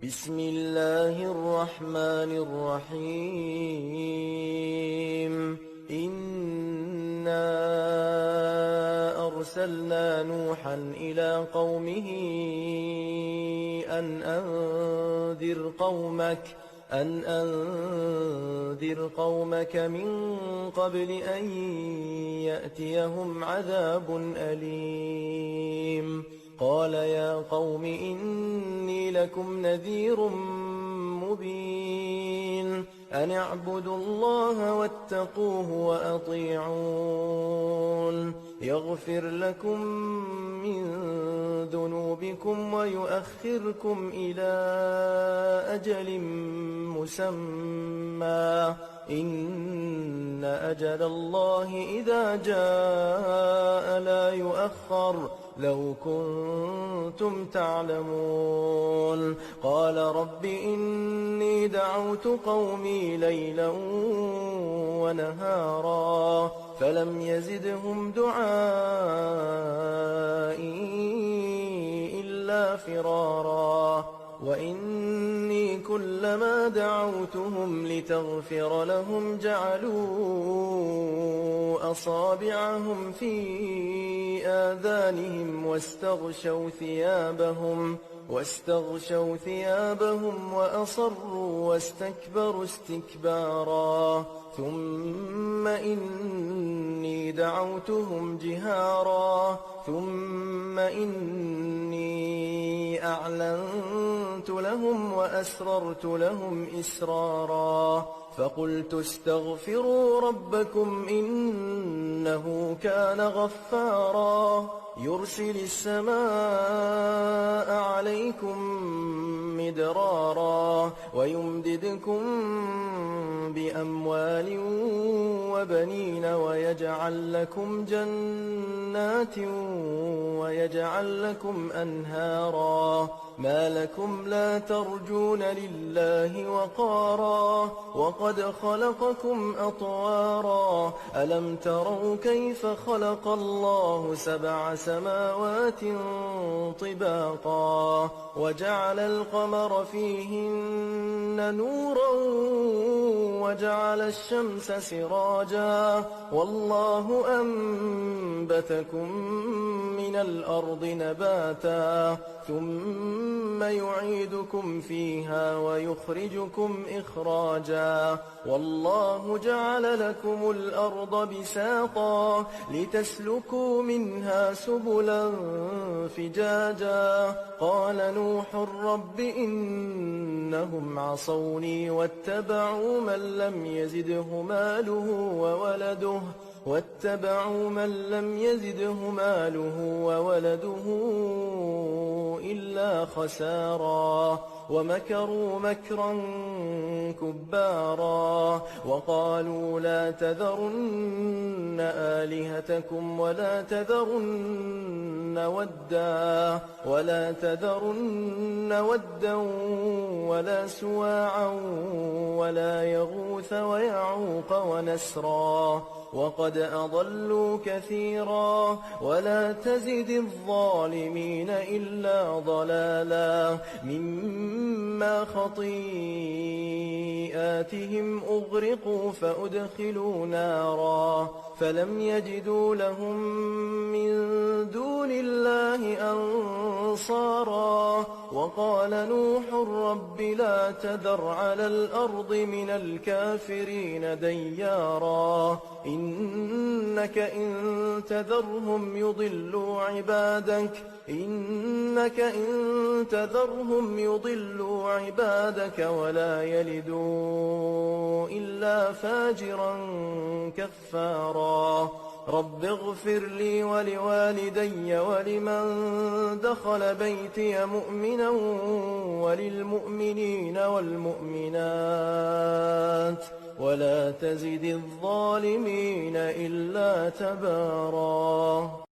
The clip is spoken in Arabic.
بسم الله الرحمن الرحيم إنا أرسلنا نوحا إلى قومه أن أنذر قومك من قبل أن يأتيهم عذاب أليم. قال يا قوم إني لكم نذير مبين أن اعبدوا الله واتقوه وأطيعون يغفر لكم من ذنوبكم ويؤخركم إلى أجل مسمى إن أجل الله إذا جاء لا يؤخر لو كنتم تعلمون. قال رب إني دعوت قومي ليلا ونهارا فلم يزدهم دعائي إلا فرارا وإني كلما دعوتهم لتغفر لهم جعلوا أصابعهم في آذانهم واستغشوا ثيابهم وأصروا واستكبروا استكبارا ثم إني دعوتهم جهارا ثم إني أعلنت لهم وأسررت لهم إسرارا فقلت استغفروا ربكم إنه كان غفارا يرسل السماء عليكم مدرارا ويمددكم بأموال وبنين ويجعل لكم جنات ويجعل لكم أنهارا ما لكم لا ترجون لله وقارا وقد خلقكم أطوارا ألم تروا كيف خلق الله 7 سماوات طباقا وجعل القمر فيهن نورا وجعل الشمس سراجا والله أنبتكم من الأرض نباتا ثم يعيدكم فيها ويخرجكم إخراجا والله جعل لكم الأرض بساطا لتسلكوا منها سبلا فجاجا قال نوح رب إنهم عصوني واتبعوا من لم يزده ماله وولده إلا خسارا ومكروا مكرا كبارا وقالوا لا تذرن آلهتكم ولا تذرن ودا ولا سواعا ولا يغوث ويعوق ونسرا وقد أضلوا كثيرا ولا تزد الظالمين إلا ضلالا مما خطيئاتهم أغرقوا فأدخلوا نارا فلم يجدوا لهم من دون الله أنصارا وقال نوح رب لا تذر على الأرض من الكافرين ديارا إنك إن تذرهم يضلوا عبادك ولا يلدوا إلا فاجرا كفارا رب اغفر لي ولوالدي ولمن دخل بيتي مؤمنا وللمؤمنين والمؤمنات ولا تزد الظالمين إلا تبارا.